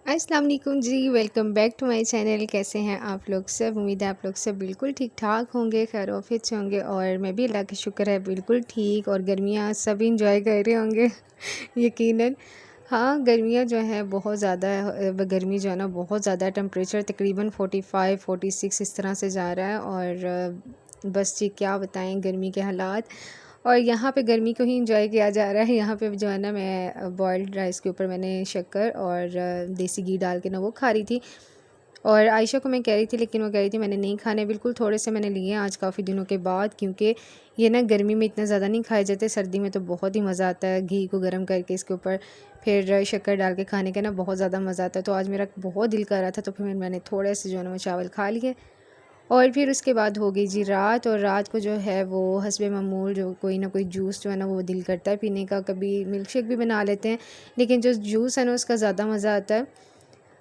अस्सलाम वालेकुम ji, welcome back to my channel. कैसे हैं आप लोग सब? उम्मीद है आप लोग सब बिल्कुल ठीक ठाक होंगे, खैर ऑफिस से होंगे। और मैं भी अल्लाह का शुक्र है बिल्कुल ठीक। और गर्मियाँ सभी इंजॉय कर रहे होंगे यकीनन। हाँ, गर्मियाँ जो है बहुत ज़्यादा है। गर्मी जो है ना बहुत ज़्यादा, टेम्परेचर तकरीबन 45 46 इस तरह से जा रहा है। और बस जी क्या बताएं गर्मी के हालात। और यहाँ पे गर्मी को ही इंजॉय किया जा रहा है। यहाँ पे जो है ना मैं बॉयल्ड राइस के ऊपर मैंने शक्कर और देसी घी डाल के ना वो खा रही थी। और आयशा को मैं कह रही थी, लेकिन वो कह रही थी मैंने नहीं खाने। बिल्कुल थोड़े से मैंने लिए आज काफ़ी दिनों के बाद, क्योंकि ये ना गर्मी में इतना ज़्यादा नहीं खाए जाते। सर्दी में तो बहुत ही मज़ा आता है, घी को गर्म करके इसके ऊपर फिर शक्कर डाल के खाने का ना बहुत ज़्यादा मज़ा आता है। तो आज मेरा बहुत दिल कर रहा था, तो फिर मैंने थोड़े से जो है ना वो चावल खा लिए। और फिर उसके बाद हो गई जी रात। और रात को जो है वो हस्बे मामूल जो कोई ना कोई जूस जो है ना वो दिल करता है पीने का। कभी मिल्क शेक भी बना लेते हैं, लेकिन जो जूस है ना उसका ज़्यादा मज़ा आता है।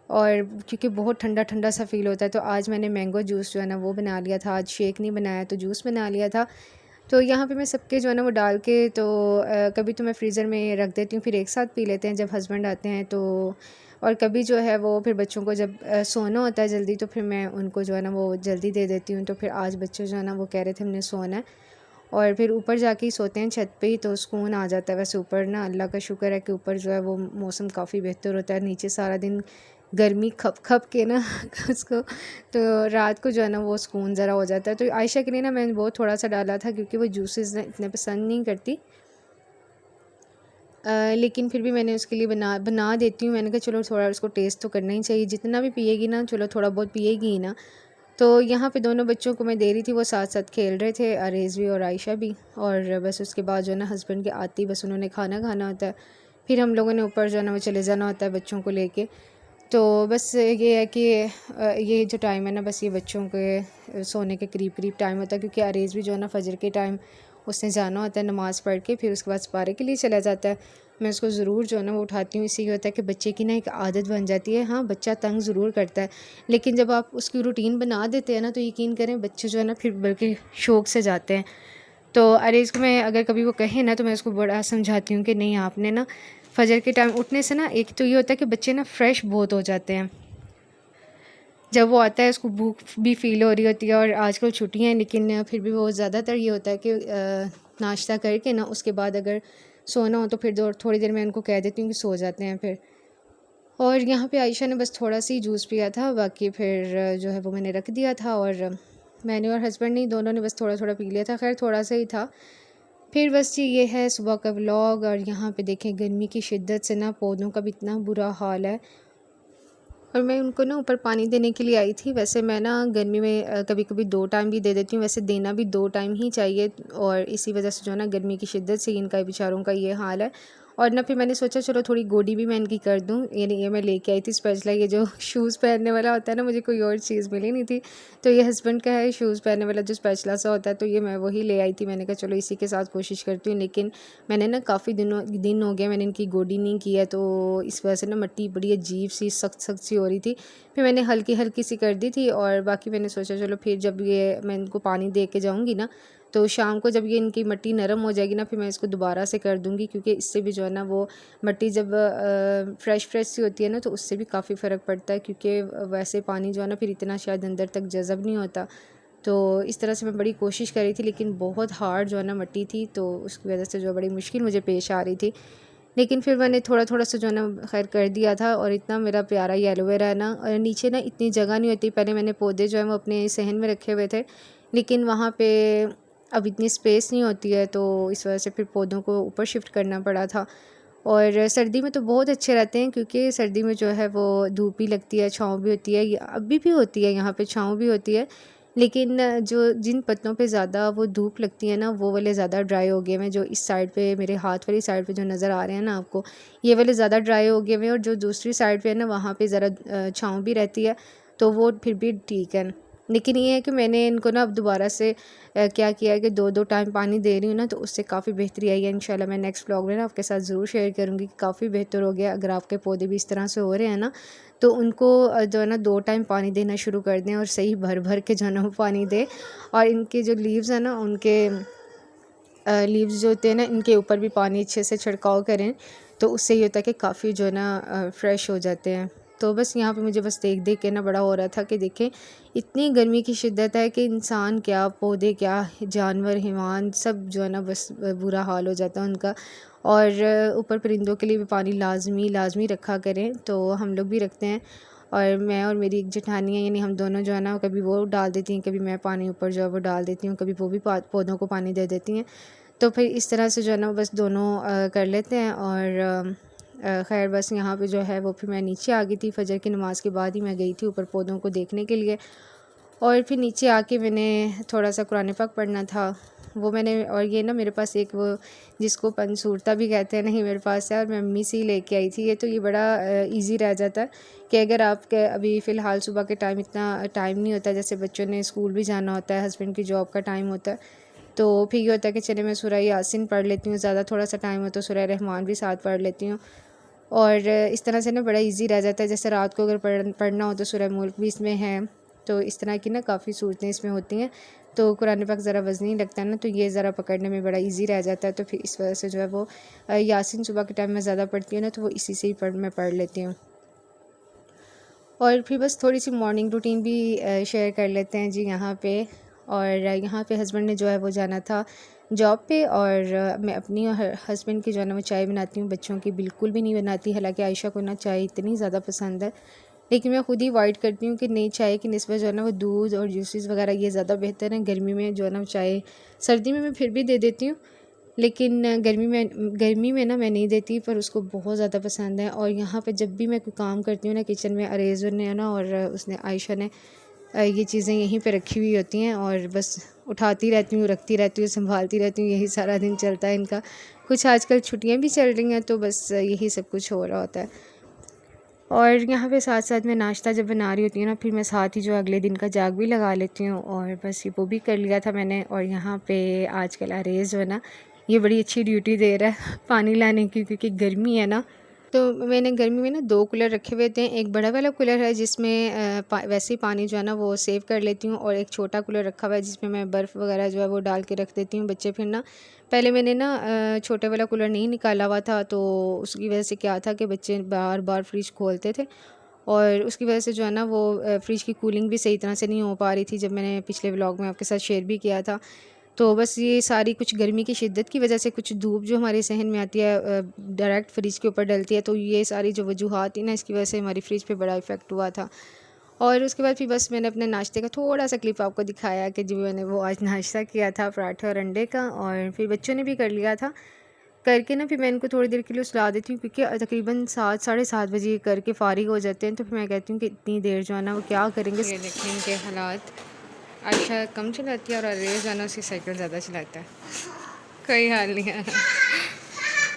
और क्योंकि बहुत ठंडा ठंडा सा फ़ील होता है, तो आज मैंने मैंगो जूस जो है ना वो बना लिया था। आज शेक नहीं बनाया तो जूस बना लिया था। तो यहाँ पे मैं सबके जो है ना वो डाल के तो कभी तो मैं फ्रीज़र में रख देती हूँ, फिर एक साथ पी लेते हैं जब हस्बैंड आते हैं तो। और कभी जो है वो फिर बच्चों को जब सोना होता है जल्दी, तो फिर मैं उनको जो है ना वो जल्दी दे देती हूँ। तो फिर आज बच्चे जो है ना वो कह रहे थे हमने सोना है, और फिर ऊपर जाके ही सोते हैं छत पे ही, तो सुकून आ जाता है। वैसे ऊपर ना अल्लाह का शुक्र है कि ऊपर जो है वो मौसम काफ़ी बेहतर होता है। नीचे सारा दिन गर्मी खप खप के ना उसको, तो रात को जो है ना वो सुकून ज़रा हो जाता है। तो आयशा के लिए ना मैंने वो थोड़ा सा डाला था, क्योंकि वो जूसेस इतने पसंद नहीं करती। लेकिन फिर भी मैंने उसके लिए बना बना देती हूँ। मैंने कहा चलो थोड़ा उसको टेस्ट तो करना ही चाहिए, जितना भी पिएगी ना चलो थोड़ा बहुत पिएगी ही ना। तो यहाँ पे दोनों बच्चों को मैं दे रही थी, वो साथ साथ खेल रहे थे, अरेज़ भी और आयशा भी। और बस उसके बाद जो है ना हस्बैंड के आती बस उन्होंने खाना खाना होता है, फिर हम लोगों ने ऊपर जो है ना वो चले जाना होता है बच्चों को लेके। तो बस ये है कि ये जो टाइम है ना बस ये बच्चों के सोने के करीब करीब टाइम होता है, क्योंकि अरेज़ भी जो है ना फजर के टाइम उसने जाना होता है नमाज़ पढ़ के, फिर उसके बाद सपारे के लिए चला जाता है। मैं उसको ज़रूर जो है ना वो उठाती हूँ। इससे ये होता है कि बच्चे की ना एक आदत बन जाती है। हाँ, बच्चा तंग ज़रूर करता है, लेकिन जब आप उसकी रूटीन बना देते हैं ना तो यकीन करें बच्चे जो है ना फिर बल्कि शौक़ से जाते हैं। तो अरेज़ को मैं अगर कभी वो कहे ना तो मैं उसको बड़ा समझाती हूँ कि नहीं आपने ना फजर के टाइम उठने से ना, एक तो ये होता है कि बच्चे ना फ्रेश बहुत हो जाते हैं। जब वो आता है उसको भूख भी फ़ील हो रही होती है, और आजकल छुट्टियाँ हैं लेकिन फिर भी वो ज़्यादातर ये होता है कि नाश्ता करके ना उसके बाद अगर सोना हो तो फिर थोड़ी देर मैं उनको कह देती हूँ कि सो जाते हैं फिर। और यहाँ पे आयशा ने बस थोड़ा सा ही जूस पिया था, बाकी फिर जो है वो मैंने रख दिया था। और मैंने और हस्बैंड ने दोनों ने बस थोड़ा थोड़ा पी लिया था, खैर थोड़ा सा ही था। फिर बस जी ये है सुबह का व्लॉग। और यहाँ पे देखें गर्मी की शिद्दत से ना पौधों का भी इतना बुरा हाल है। और मैं उनको ना ऊपर पानी देने के लिए आई थी। वैसे मैं ना गर्मी में कभी कभी 2 टाइम भी दे देती हूँ, वैसे देना भी 2 टाइम ही चाहिए। और इसी वजह से जो है ना गर्मी की शिद्दत से इनका बेचारों का ये हाल है। और ना फिर मैंने सोचा चलो थोड़ी गोडी भी मैं इनकी कर दूँ। ये मैं लेके आई थी स्पेशल, ये जो शूज़ पहनने वाला होता है ना, मुझे कोई और चीज़ मिली नहीं थी। तो ये हस्बैंड का है शूज़ पहनने वाला जो स्पेशला सा होता है, तो ये मैं वही ले आई थी। मैंने कहा चलो इसी के साथ कोशिश करती हूँ, लेकिन मैंने ना काफ़ी दिन हो गए मैंने इनकी गोडी नहीं की है, तो इस वजह से ना मिट्टी बड़ी अजीब सी सख्त सख्त सी हो रही थी। फिर मैंने हल्की हल्की सी कर दी थी। और बाकी मैंने सोचा चलो फिर जब ये मैं इनको पानी दे के जाऊँगी ना, तो शाम को जब ये इनकी मिट्टी नरम हो जाएगी ना फिर मैं इसको दोबारा से कर दूँगी, क्योंकि इससे भी जो है ना वो मिट्टी जब फ़्रेश फ़्रेश सी होती है ना तो उससे भी काफ़ी फ़र्क पड़ता है, क्योंकि वैसे पानी जो है ना फिर इतना शायद अंदर तक जज़ब नहीं होता। तो इस तरह से मैं बड़ी कोशिश कर रही थी, लेकिन बहुत हार्ड जो है ना मिट्टी थी, तो उसकी वजह से जो बड़ी मुश्किल मुझे पेश आ रही थी। लेकिन फिर मैंने थोड़ा थोड़ा सा जो है ना खैर कर दिया था। और इतना मेरा प्यारा ये एलोवेरा है ना, और नीचे ना इतनी जगह नहीं होती। पहले मैंने पौधे जो है वो अपने सहन में रखे हुए थे, लेकिन वहाँ पे अब इतनी स्पेस नहीं होती है, तो इस वजह से फिर पौधों को ऊपर शिफ्ट करना पड़ा था। और सर्दी में तो बहुत अच्छे रहते हैं, क्योंकि सर्दी में जो है वो धूप भी लगती है, छाँव भी होती है। अभी भी होती है, यहाँ पे छाँव भी होती है, लेकिन जो जिन पत्तों पे ज़्यादा वो धूप लगती है ना वो वाले ज़्यादा ड्राई हो गए हैं। जो इस साइड पे मेरे हाथ वाली साइड पे जो नज़र आ रहे हैं ना आपको, ये वाले ज़्यादा ड्राई हो गए हैं। और जो दूसरी साइड पे है ना वहाँ पे ज़रा छाँव भी रहती है, तो वो फिर भी ठीक है। लेकिन ये है कि मैंने इनको ना अब दोबारा से क्या किया है कि 2-2 टाइम पानी दे रही हूँ ना, तो उससे काफ़ी बेहतरी आई है। इंशाल्लाह मैं नेक्स्ट व्लॉग में ना आपके साथ ज़रूर शेयर करूँगी कि काफ़ी बेहतर हो गया। अगर आपके पौधे भी इस तरह से हो रहे हैं ना, तो उनको जो है ना 2 टाइम पानी देना शुरू कर दें, और सही भर भर के जो है ना वो पानी दें। और इनके जो लीव्स हैं ना उनके लीव्स जो होते हैं ना इनके ऊपर भी पानी अच्छे से छिड़काव करें, तो उससे ये होता है कि काफ़ी जो है ना फ्रेश हो जाते हैं। तो बस यहाँ पे मुझे बस देख देख के ना बड़ा हो रहा था कि देखें इतनी गर्मी की शिद्दत है कि इंसान क्या, पौधे क्या, जानवर, हैवान सब जो है ना बस बुरा हाल हो जाता है उनका। और ऊपर परिंदों के लिए भी पानी लाजमी रखा करें, तो हम लोग भी रखते हैं। और मैं और मेरी एक जेठानी है, यानी हम दोनों जो है ना कभी वो डाल देती हैं, कभी मैं पानी ऊपर जो है वो डाल देती हूँ, कभी वो भी पौधों को पानी दे देती हैं। तो फिर इस तरह से जो है ना बस दोनों कर लेते हैं। और खैर बस यहाँ पे जो है वो फिर मैं नीचे आ गई थी, फजर की नमाज़ के बाद ही मैं गई थी ऊपर पौधों को देखने के लिए। और फिर नीचे आके मैंने थोड़ा सा कुरान पाक पढ़ना था, वो मैंने, और ये ना मेरे पास एक वो जिसको पंसूरता भी कहते हैं नहीं मेरे पास है, और मैं मम्मी से ही लेके आई थी। ये तो ये बड़ा इजी रह जाता है कि अगर आपके अभी फ़िलहाल सुबह के टाइम इतना टाइम नहीं होता, जैसे बच्चों ने स्कूल भी जाना होता है, हस्बैंड की जॉब का टाइम होता है, तो फिर ये होता है कि चले मैं सूरह यासीन पढ़ लेती हूँ, ज़्यादा थोड़ा सा टाइम हो तो सूरह रहमान भी साथ पढ़ लेती हूँ। और इस तरह से ना बड़ा इजी रह जाता है। जैसे रात को अगर पढ़ना हो तो सूरह मुल्क भी इसमें है, तो इस तरह की ना काफ़ी सूरतें इसमें होती हैं, तो कुरान पाक ज़रा वज़नी लगता है ना, तो ये ज़रा पकड़ने में बड़ा इजी रह जाता है। तो फिर इस वजह से जो है वो यासीन सुबह के टाइम में ज़्यादा पढ़ती हूँ ना, तो वो इसी से ही मैं पढ़ लेती हूँ। और फिर बस थोड़ी सी मॉर्निंग रूटीन भी शेयर कर लेते हैं जी यहाँ पे। और यहाँ पे हस्बैंड ने जो है वो जाना था जॉब पे, और मैं अपनी और हस्बैंड की जो है ना वो चाय बनाती हूँ, बच्चों की बिल्कुल भी नहीं बनाती। हालांकि आयशा को ना चाय इतनी ज़्यादा पसंद है, लेकिन मैं ख़ुद ही अवॉइड करती हूँ कि नहीं, चाय की निस्बत जो है ना वो दूध और जूसेस वगैरह ये ज़्यादा बेहतर है। गर्मी में जो है ना चाय, सर्दी में मैं फिर भी दे देती हूँ, लेकिन गर्मी में ना मैं नहीं देती, पर उसको बहुत ज़्यादा पसंद है। और यहाँ पे जब भी मैं कोई काम करती हूँ ना किचन में, अरेज़र ने ना और उसने आयशा ने ये चीज़ें यहीं पे रखी हुई होती हैं, और बस उठाती रहती हूँ, रखती रहती हूँ, संभालती रहती हूँ, यही सारा दिन चलता है इनका। कुछ आजकल छुट्टियाँ भी चल रही हैं, तो बस यही सब कुछ हो रहा होता है। और यहाँ पे साथ साथ मैं नाश्ता जब बना रही होती हूँ ना, फिर मैं साथ ही जो अगले दिन का जाग भी लगा लेती हूँ, और बस ये वो भी कर लिया था मैंने। और यहाँ पे आजकल अरेज़ जो है ना ये बड़ी अच्छी ड्यूटी दे रहा है पानी लाने की, क्योंकि गर्मी है ना। तो मैंने गर्मी में ना 2 कूलर रखे हुए थे। एक बड़ा वाला कूलर है जिसमें वैसे ही पानी जो है ना वो सेव कर लेती हूँ, और एक छोटा कूलर रखा हुआ है जिसमें मैं बर्फ़ वगैरह जो है वो डाल के रख देती हूँ। बच्चे फिर ना, पहले मैंने ना छोटे वाला कूलर नहीं निकाला हुआ था, तो उसकी वजह से क्या था कि बच्चे बार बार फ्रिज खोलते थे, और उसकी वजह से जो है ना वो फ्रिज की कूलिंग भी सही तरह से नहीं हो पा रही थी, जब मैंने पिछले व्लॉग में आपके साथ शेयर भी किया था। तो बस ये सारी कुछ गर्मी की शिद्दत की वजह से, कुछ धूप जो हमारे सहन में आती है डायरेक्ट फ्रिज के ऊपर डलती है, तो ये सारी जो वजूहात थी ना, इसकी वजह से हमारी फ्रिज पे बड़ा इफ़ेक्ट हुआ था। और उसके बाद फिर बस मैंने अपने नाश्ते का थोड़ा सा क्लिप आपको दिखाया कि जो मैंने वो आज नाश्ता किया था पराठे और अंडे का, और फिर बच्चों ने भी कर लिया था। करके ना फिर मैं इनको थोड़ी देर के लिए सुला देती हूँ, क्योंकि तकरीबन 7 साढ़े 7 बजे करके फ़ारिग हो जाते हैं, तो फिर मैं कहती हूँ कि इतनी देर जो है ना वो क्या करेंगे। ये देखें इनके हालात, आयशा कम चलाती है और अरेज़ जो है ना उसकी साइकिल ज़्यादा चलाता है। कोई हाल नहीं है।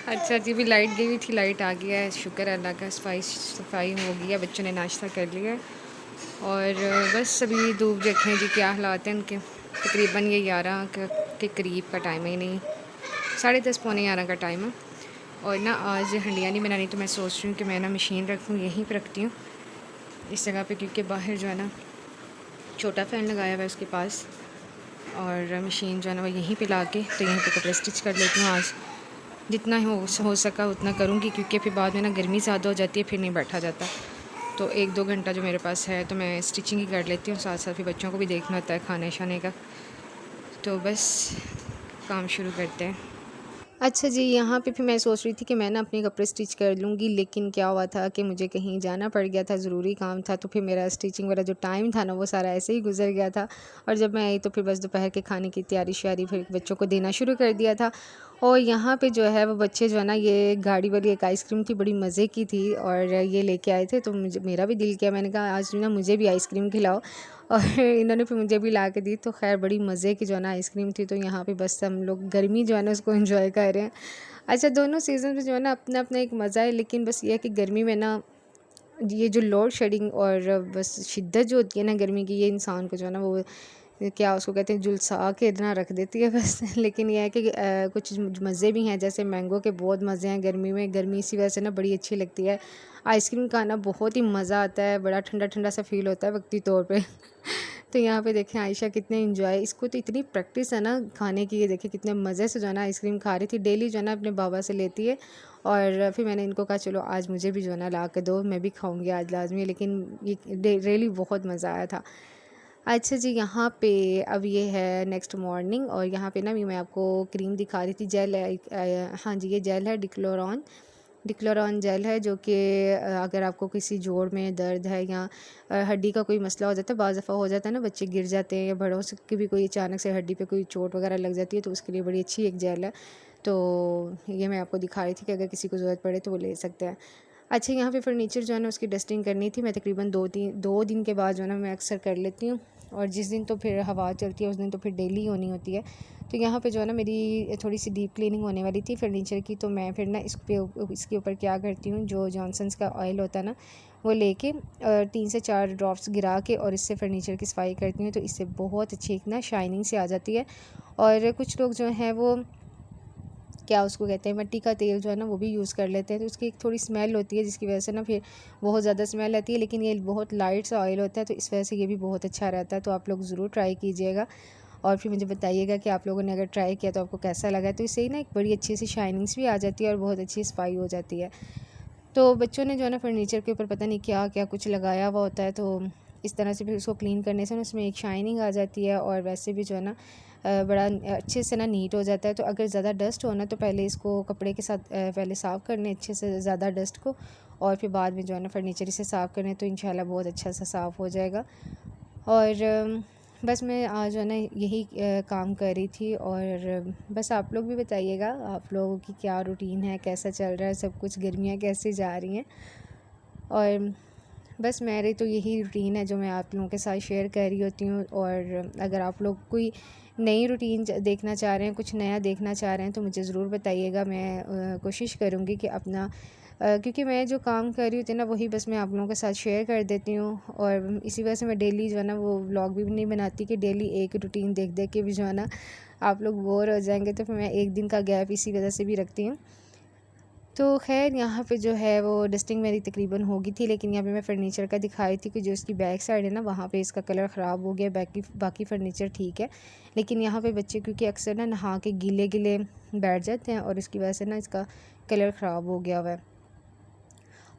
अच्छा जी, भी लाइट गई हुई थी, लाइट आ गया है, शुक्र है अल्लाह का, सफाई हो गई है, बच्चों ने नाश्ता कर लिया है। और बस अभी धूप देखें जी क्या हालात हैं उनके। तकरीबन ये 11 के करीब का टाइम है, नहीं 10:30 पौने 11 का टाइम है। और ना आज हंडिया नहीं बनानी, तो मैं सोच रही हूँ कि मैं ना मशीन रखूँ, यहीं पर रखती हूँ इस जगह पे, क्योंकि बाहर जो है ना छोटा फ़ैन लगाया हुआ है उसके पास, और मशीन जो है ना वो यहीं पे ला के तो यहीं पे कपड़े स्टिच कर लेती हूँ। आज जितना हो सका उतना करूँगी, क्योंकि फिर बाद में ना गर्मी ज़्यादा हो जाती है, फिर नहीं बैठा जाता। तो 1-2 घंटा जो मेरे पास है तो मैं स्टिचिंग ही कर लेती हूँ, साथ साथ फिर बच्चों को भी देखना होता है खाने शाने का। तो बस काम शुरू करते हैं। अच्छा जी, यहाँ पे फिर मैं सोच रही थी कि मैं ना अपने कपड़े स्टिच कर लूँगी, लेकिन क्या हुआ था कि मुझे कहीं जाना पड़ गया था, ज़रूरी काम था, तो फिर मेरा स्टिचिंग वाला जो टाइम था ना वो सारा ऐसे ही गुजर गया था। और जब मैं आई तो फिर बस दोपहर के खाने की तैयारी श्यारी फिर बच्चों को देना शुरू कर दिया था। और यहाँ पे जो है वो बच्चे जो है ना, ये गाड़ी वाली एक आइसक्रीम थी, बड़ी मज़े की थी, और ये लेके आए थे, तो मेरा भी दिल किया, मैंने कहा आज ना मुझे भी आइसक्रीम खिलाओ, और इन्होंने फिर मुझे भी ला के दी। तो खैर बड़ी मज़े की जो है ना आइसक्रीम थी। तो यहाँ पे बस हम लोग गर्मी जो है ना उसको एंजॉय कर रहे हैं। अच्छा, दोनों सीज़न में जो है ना अपना अपना एक मज़ा है, लेकिन बस ये है कि गर्मी में ना ये जो लोड शेडिंग और बस शिद्दत जो होती है ना गर्मी की, ये इंसान को जो है ना वो क्या उसको कहते हैं, झुलसा के इतना रख देती है बस। लेकिन यह है कि कुछ मज़े भी हैं, जैसे मैंगो के बहुत मज़े हैं गर्मी में, गर्मी इसी वजह से ना बड़ी अच्छी लगती है। आइसक्रीम का ना बहुत ही मज़ा आता है, बड़ा ठंडा ठंडा सा फ़ील होता है वक्ती तौर पे। तो यहाँ पे देखें आयशा कितने एंजॉय, इसको तो इतनी प्रैक्टिस है ना खाने की, ये देखें कितने मज़े से जो है ना आइसक्रीम खा रही थी। डेली जो है ना अपने बाबा से लेती है, और फिर मैंने इनको कहा चलो आज मुझे भी जो है ना ला के दो, मैं भी खाऊंगी आज लाजमी, लेकिन ये रियली बहुत मज़ा आया था। अच्छा जी, यहाँ पे अब ये है नेक्स्ट मॉर्निंग, और यहाँ पे ना मैं आपको क्रीम दिखा रही थी, जेल है, हाँ जी ये जेल है डिक्लोरॉन जेल है, जो कि अगर आपको किसी जोड़ में दर्द है या हड्डी का कोई मसला हो जाता है, बाज़ दफ़ा हो जाता है ना बच्चे गिर जाते हैं या बड़ों से की भी कोई अचानक से हड्डी पे कोई चोट वगैरह लग जाती है, तो उसके लिए बड़ी अच्छी एक जेल है। तो ये मैं आपको दिखा रही थी कि अगर किसी को ज़रूरत पड़े तो वो ले सकते हैं। अच्छा, यहाँ पे फर्नीचर जो है ना उसकी डस्टिंग करनी थी, मैं तकरीबन 2 दिन के बाद जो है ना मैं अक्सर कर लेती हूँ, और जिस दिन तो फिर हवा चलती है उस दिन तो फिर डेली होनी होती है। तो यहाँ पे जो है ना मेरी थोड़ी सी डीप क्लीनिंग होने वाली थी फर्नीचर की, तो मैं फिर ना इसके ऊपर क्या करती हूँ, जो जॉनसन्स का ऑयल होता है ना वो लेके 3 से 4 ड्रॉप्स गिरा के और इससे फर्नीचर की सफाई करती हूँ, तो इससे बहुत अच्छी एक ना शाइनिंग से आ जाती है। और कुछ लोग जो हैं वो क्या उसको कहते हैं, मिट्टी का तेल जो है ना वो भी यूज़ कर लेते हैं, तो उसकी एक थोड़ी स्मेल होती है जिसकी वजह से ना फिर बहुत ज़्यादा स्मेल आती है, लेकिन ये बहुत लाइट सा ऑयल होता है, तो इस वजह से ये भी बहुत अच्छा रहता है। तो आप लोग ज़रूर ट्राई कीजिएगा और फिर मुझे बताइएगा कि आप लोगों ने अगर ट्राई किया तो आपको कैसा लगा। तो इससे ही ना एक बड़ी अच्छी सी शाइनिंग्स भी आ जाती है और बहुत अच्छी सफाई हो जाती है। तो बच्चों ने जो है ना फर्नीचर के ऊपर पता नहीं क्या क्या कुछ लगाया हुआ होता है, तो इस तरह से फिर उसको क्लीन करने से ना उसमें एक शाइनिंग आ जाती है, और वैसे भी जो है ना बड़ा अच्छे से ना नीट हो जाता है। तो अगर ज़्यादा डस्ट हो ना तो पहले इसको कपड़े के साथ पहले साफ़ करने अच्छे से ज़्यादा डस्ट को, और फिर बाद में जो है ना फर्नीचर इसे साफ़ करने, तो इंशाल्लाह बहुत अच्छा सा साफ़ हो जाएगा। और बस मैं आज जो है ना यही काम कर रही थी, और बस आप लोग भी बताइएगा आप लोगों की क्या रूटीन है, कैसा चल रहा है सब कुछ, गर्मियाँ कैसे जा रही हैं। और बस मेरी तो यही रूटीन है जो मैं आप लोगों के साथ शेयर कर रही होती हूँ। और अगर आप लोग कोई नई रूटीन देखना चाह रहे हैं, कुछ नया देखना चाह रहे हैं, तो मुझे ज़रूर बताइएगा। मैं कोशिश करूँगी कि अपना क्योंकि मैं जो काम कर रही होती है ना वही बस मैं आप लोगों के साथ शेयर कर देती हूँ, और इसी वजह से मैं डेली जो है ना वो व्लॉग भी नहीं बनाती कि डेली एक रूटीन देख देख के भी जो है ना आप लोग बोर हो जाएंगे, तो फिर मैं एक दिन का गैप इसी वजह से भी रखती हूँ। तो खैर यहाँ पे जो है वो डस्टिंग मेरी तकरीबन होगी थी, लेकिन यहाँ पे मैं फ़र्नीचर का दिखाई थी कि जो इसकी बैक साइड है ना वहाँ पे इसका कलर ख़राब हो गया, बाकी फ़र्नीचर ठीक है। लेकिन यहाँ पे बच्चे क्योंकि अक्सर ना नहा के गीले गीले बैठ जाते हैं, और इसकी वजह से ना इसका कलर ख़राब हो गया हुआ है।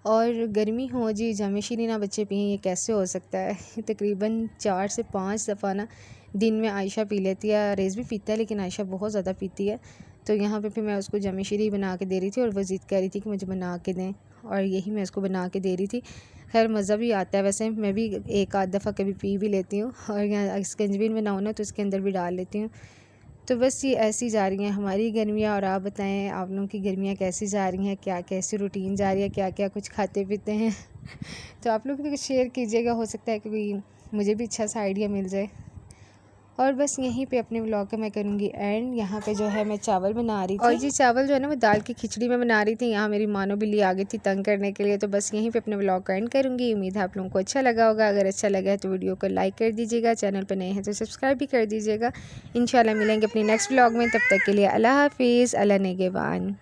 और गर्मी हो जी जामेशीनी ना बच्चे पिए, ये कैसे हो सकता है। तकरीबन 4 से 5 दफ़ा ना दिन में आयशा पी लेती है, रेज़ भी पीता है लेकिन आयशा बहुत ज़्यादा पीती है। तो यहाँ पे फिर मैं उसको जामे शीरी बना के दे रही थी, और वो ज़िद कर रही थी कि मुझे बना के दें, और यही मैं उसको बना के दे रही थी। खैर मज़ा भी आता है, वैसे मैं भी एक आध दफ़ा कभी पी भी लेती हूँ, और यहाँ स्कंजबीन बनाऊँ ना तो इसके अंदर भी डाल लेती हूँ। तो बस ये ऐसी जा रही हैं हमारी गर्मियाँ। और आप बताएं आप लोगों की गर्मियाँ कैसी जा रही हैं, क्या कैसी रूटीन जा रही है, क्या क्या कुछ खाते पीते हैं। तो आप लोग भी कुछ शेयर कीजिएगा, हो सकता है कि मुझे भी अच्छा सा आइडिया मिल जाए। और बस यहीं पे अपने व्लॉग का मैं करूँगी एंड। यहाँ पे जो है मैं चावल बना रही थी, और जी चावल जो है ना वो दाल की खिचड़ी में बना रही थी। यहाँ मेरी मानो बिल्ली आ गई थी तंग करने के लिए, तो बस यहीं पे अपने व्लॉग का एंड करूँगी। उम्मीद है आप लोगों को अच्छा लगा होगा, अगर अच्छा लगा है तो वीडियो को लाइक कर दीजिएगा, चैनल पर नए हैं तो सब्सक्राइब भी कर दीजिएगा। इंशाल्लाह मिलेंगे अपनी नेक्स्ट व्लॉग में, तब तक के लिए अल्लाह हाफिज़, अल्लाह नेगेबान।